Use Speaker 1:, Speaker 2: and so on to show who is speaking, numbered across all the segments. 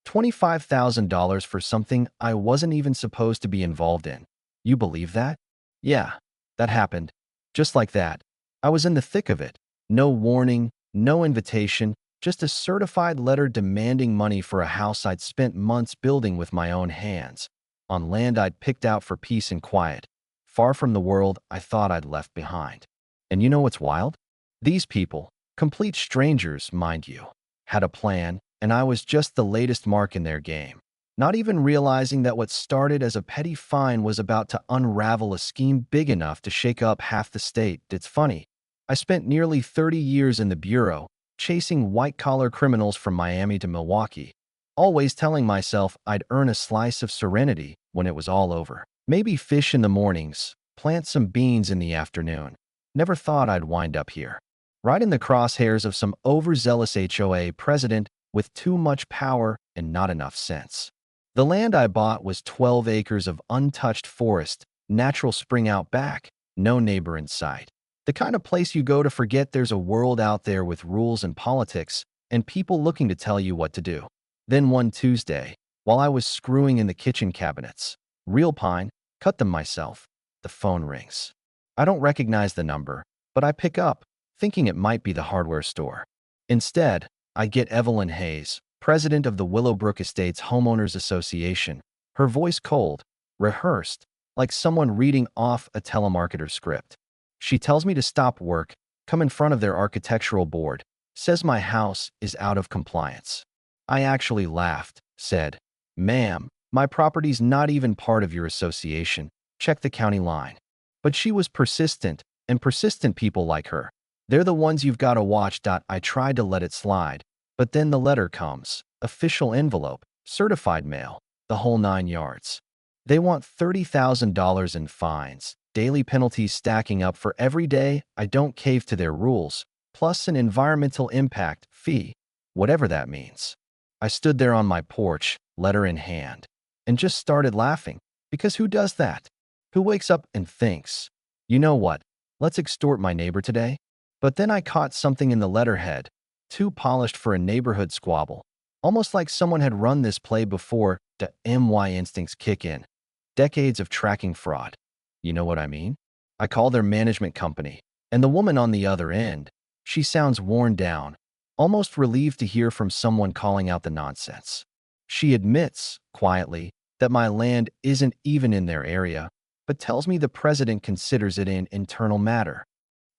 Speaker 1: $25,000 for something I wasn't even supposed to be involved in. You believe that? Yeah, that happened. Just like that. I was in the thick of it. No warning, no invitation, just a certified letter demanding money for a house I'd spent months building with my own hands, on land I'd picked out for peace and quiet, far from the world I thought I'd left behind. And you know what's wild? These people, complete strangers, mind you, had a plan, and I was just the latest mark in their game. Not even realizing that what started as a petty fine was about to unravel a scheme big enough to shake up half the state. It's funny. I spent nearly 30 years in the bureau, chasing white-collar criminals from Miami to Milwaukee, always telling myself I'd earn a slice of serenity when it was all over. Maybe fish in the mornings, plant some beans in the afternoon. Never thought I'd wind up here, right in the crosshairs of some overzealous HOA president with too much power and not enough sense. The land I bought was 12 acres of untouched forest, natural spring out back, no neighbor in sight. The kind of place you go to forget there's a world out there with rules and politics and people looking to tell you what to do. Then one Tuesday, while I was screwing in the kitchen cabinets, real pine, cut them myself, the phone rings. I don't recognize the number, but I pick up, thinking it might be the hardware store. Instead, I get Evelyn Hayes, president of the Willowbrook Estates Homeowners Association, her voice cold, rehearsed, like someone reading off a telemarketer script. She tells me to stop work, come in front of their architectural board, says my house is out of compliance. I actually laughed, said, "Ma'am, my property's not even part of your association. Check the county line." But she was persistent, and persistent people like her, they're the ones you've got to watch. I tried to let it slide, but then the letter comes, official envelope, certified mail, the whole 9 yards. They want $30,000 in fines, daily penalties stacking up for every day I don't cave to their rules, plus an environmental impact fee, whatever that means. I stood there on my porch, letter in hand, and just started laughing, because who does that? Who wakes up and thinks, you know what, let's extort my neighbor today? But then I caught something in the letterhead, too polished for a neighborhood squabble, almost like someone had run this play before. The MY instincts kick in. Decades of tracking fraud. You know what I mean? I call their management company, and the woman on the other end, she sounds worn down, almost relieved to hear from someone calling out the nonsense. She admits, quietly, that my land isn't even in their area, but tells me the president considers it an internal matter.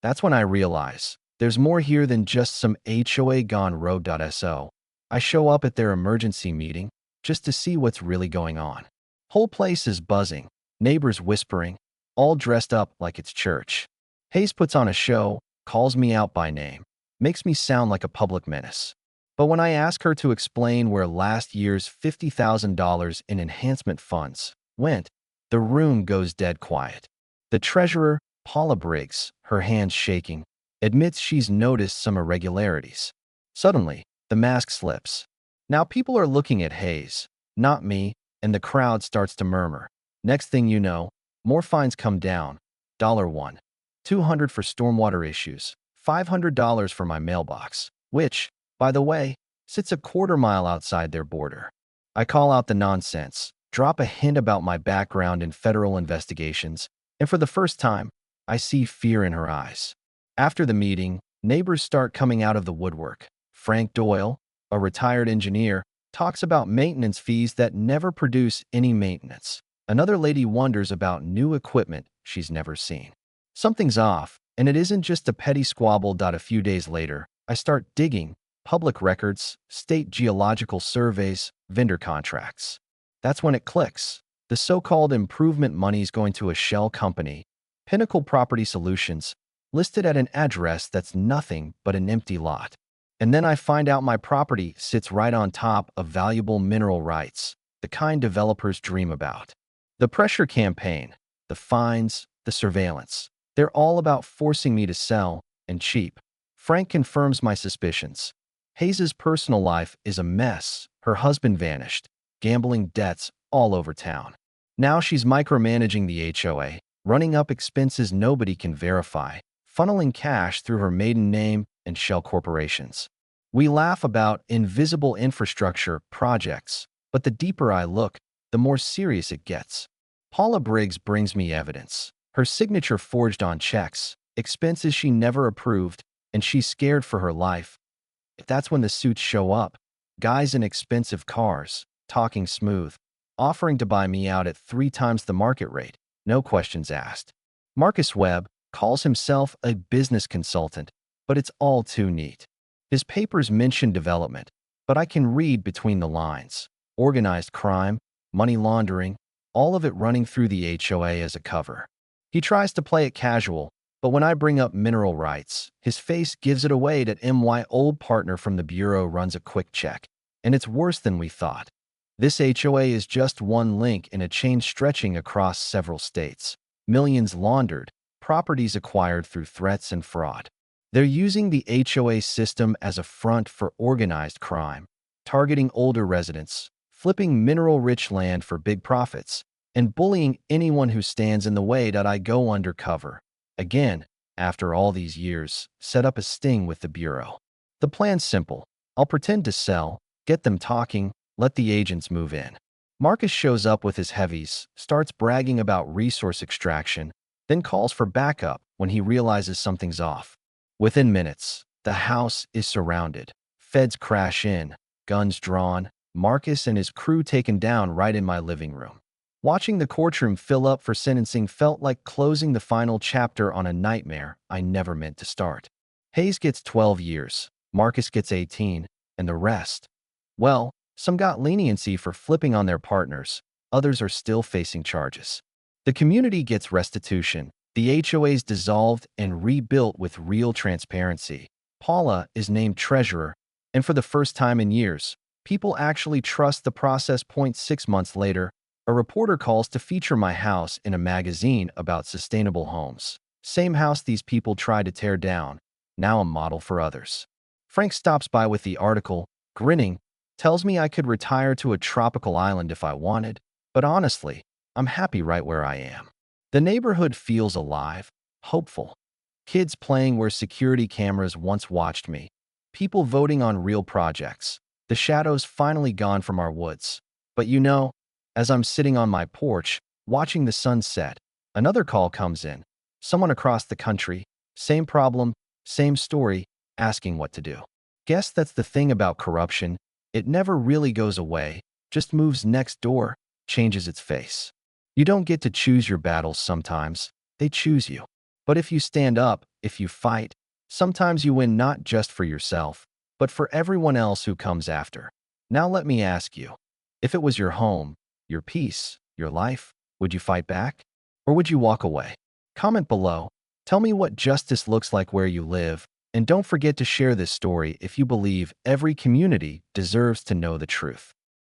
Speaker 1: That's when I realize there's more here than just some HOA gone rogue.so. I show up at their emergency meeting just to see what's really going on. Whole place is buzzing, neighbors whispering, all dressed up like it's church. Hayes puts on a show, calls me out by name, makes me sound like a public menace. But when I ask her to explain where last year's $50,000 in enhancement funds went, the room goes dead quiet. The treasurer, Paula Briggs, her hands shaking, admits she's noticed some irregularities. Suddenly, the mask slips. Now people are looking at Hayes, not me, and the crowd starts to murmur. Next thing you know, more fines come down. $1, $200 for stormwater issues, $500 for my mailbox, which, by the way, sits a quarter-mile outside their border. I call out the nonsense, drop a hint about my background in federal investigations, and for the first time, I see fear in her eyes. After the meeting, neighbors start coming out of the woodwork. Frank Doyle, a retired engineer, talks about maintenance fees that never produce any maintenance. Another lady wonders about new equipment she's never seen. Something's off, and it isn't just a petty squabble. A few days later, I start digging public records, state geological surveys, vendor contracts. That's when it clicks. The so-called improvement money's going to a shell company, Pinnacle Property Solutions, listed at an address that's nothing but an empty lot. And then I find out my property sits right on top of valuable mineral rights, the kind developers dream about. The pressure campaign, the fines, the surveillance, they're all about forcing me to sell, and cheap. Frank confirms my suspicions. Hayes' personal life is a mess. Her husband vanished. Gambling debts all over town. Now she's micromanaging the HOA, running up expenses nobody can verify, funneling cash through her maiden name and shell corporations. We laugh about invisible infrastructure projects, but the deeper I look, the more serious it gets. Paula Briggs brings me evidence. Her signature forged on checks, expenses she never approved, and she's scared for her life. That's when the suits show up. Guys in expensive cars, talking smooth, offering to buy me out at 3 times the market rate, no questions asked. Marcus Webb calls himself a business consultant, but it's all too neat. His papers mention development, but I can read between the lines. Organized crime, money laundering, all of it running through the HOA as a cover. He tries to play it casual, but when I bring up mineral rights, his face gives it away that my old partner from the bureau runs a quick check. And it's worse than we thought. This HOA is just one link in a chain stretching across several states. Millions laundered, properties acquired through threats and fraud. They're using the HOA system as a front for organized crime, targeting older residents, flipping mineral-rich land for big profits, and bullying anyone who stands in the way that I go undercover. Again, after all these years, set up a sting with the Bureau. The plan's simple. I'll pretend to sell, get them talking, let the agents move in. Marcus shows up with his heavies, starts bragging about resource extraction, then calls for backup when he realizes something's off. Within minutes, the house is surrounded. Feds crash in, guns drawn, Marcus and his crew taken down right in my living room. Watching the courtroom fill up for sentencing felt like closing the final chapter on a nightmare I never meant to start. Hayes gets 12 years, Marcus gets 18, and the rest? Well, some got leniency for flipping on their partners, others are still facing charges. The community gets restitution, the HOA's dissolved and rebuilt with real transparency. Paula is named treasurer, and for the first time in years, people actually trust the process. 6 months later, a reporter calls to feature my house in a magazine about sustainable homes. Same house these people tried to tear down, now a model for others. Frank stops by with the article, grinning, tells me I could retire to a tropical island if I wanted, but honestly, I'm happy right where I am. The neighborhood feels alive, hopeful. Kids playing where security cameras once watched me. People voting on real projects. The shadows finally gone from our woods. But you know, as I'm sitting on my porch, watching the sun set, another call comes in. Someone across the country, same problem, same story, asking what to do. Guess that's the thing about corruption. It never really goes away, just moves next door, changes its face. You don't get to choose your battles sometimes, they choose you. But if you stand up, if you fight, sometimes you win not just for yourself, but for everyone else who comes after. Now let me ask you, if it was your home, your peace, your life, would you fight back? Or would you walk away? Comment below. Tell me what justice looks like where you live, and don't forget to share this story if you believe every community deserves to know the truth.